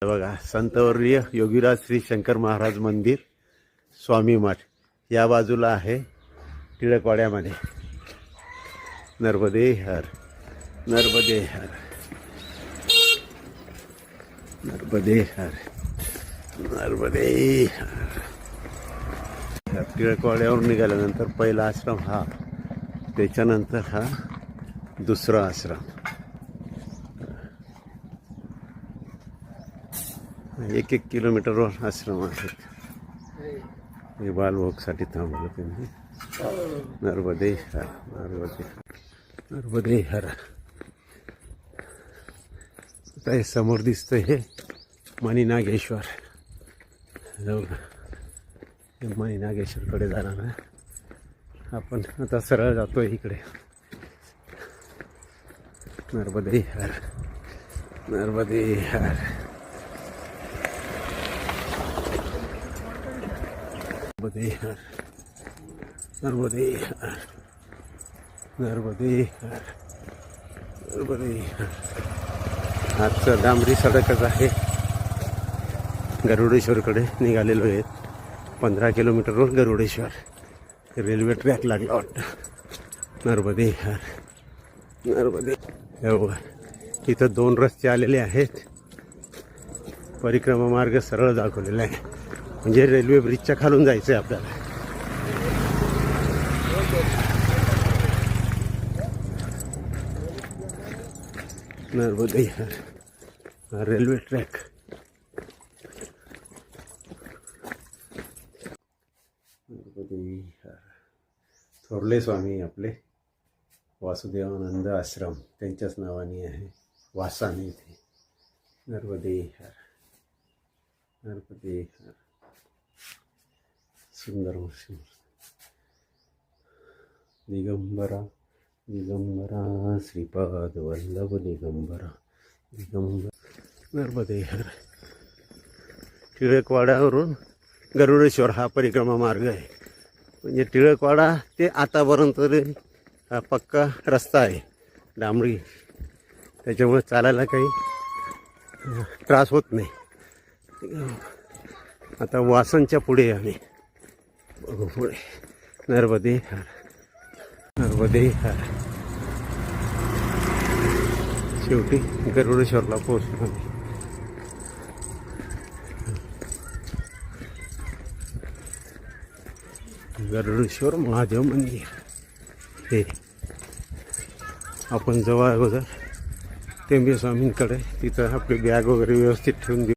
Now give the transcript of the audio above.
बघा संतवर्य योगीराज श्री शंकर महाराज मंदिर स्वामी मठ या बाजूला आहे टिळकवाड्यामध्ये. नर्मदे हर नर्मदे हर नर्मदे हर नर्मदे हर. टिळकवाड्यावरून निघाल्यानंतर पहिला आश्रम हा, त्याच्यानंतर हा दुसरा आश्रम. 1-1 किलोमीटरवर आश्रम आहेत. हे बालभोगसाठी थांबलो त्यांनी. नर्मदे हर नर्मदे नर्मदे हर. आता हे समोर दिसतंय हे मणिनागेश्वर. मणिनागेश्वरकडे जाणार आहे आपण. आता सरळ जातोय इकडे. नर्मदे हर नर्मदे हर नर्मदे हर नर्मदे हर नर्मदे हर नर्मदे हर. आजचं डांबरी सडकच आहे. गरुडेश्वरकडे निघालेलो आहेत. 15 किलोमीटरवर गरुडेश्वर. रेल्वे ट्रॅक लागला वाटतं. नर्मदे हर नर्मदे. इथं 2 रस्ते आलेले आहेत. परिक्रमा मार्ग सरळ दाखवलेला आहे, म्हणजे रेल्वे ब्रिजच्या खालून जायचं आहे आपल्याला. नर्मदे हर रेल्वे ट्रॅक. नर्मदे हर. थोरले स्वामी आपले वासुदेवानंद आश्रम त्यांच्याच नावाने आहे, वासाने इथे. नर्मदे हर नर्मदे हर. सुंदर दिगंबरा दिगंबरा श्रीपाद वल्लभ दिगंबरा दिगंबर. नर्मदे हर. टिळकवाड्यावरून गरुडेश्वर हा परिक्रमा मार्ग आहे. म्हणजे टिळकवाडा ते आतापर्यंत हा पक्का रस्ता आहे, डांबरी. त्याच्यामुळे चालायला काही त्रास होत नाही. आता वासनच्या पुढे आम्ही बघू पुढे. नर्मदे हर नर्मदे हर. शेवटी गरुडेश्वरला पोहोचलो आम्ही. गरुडेश्वर महादेव मंदिर. हे आपण जवळ अगोदर टेंबे स्वामींकडे तिथं आपली बॅग वगैरे व्यवस्थित ठेवून देऊ.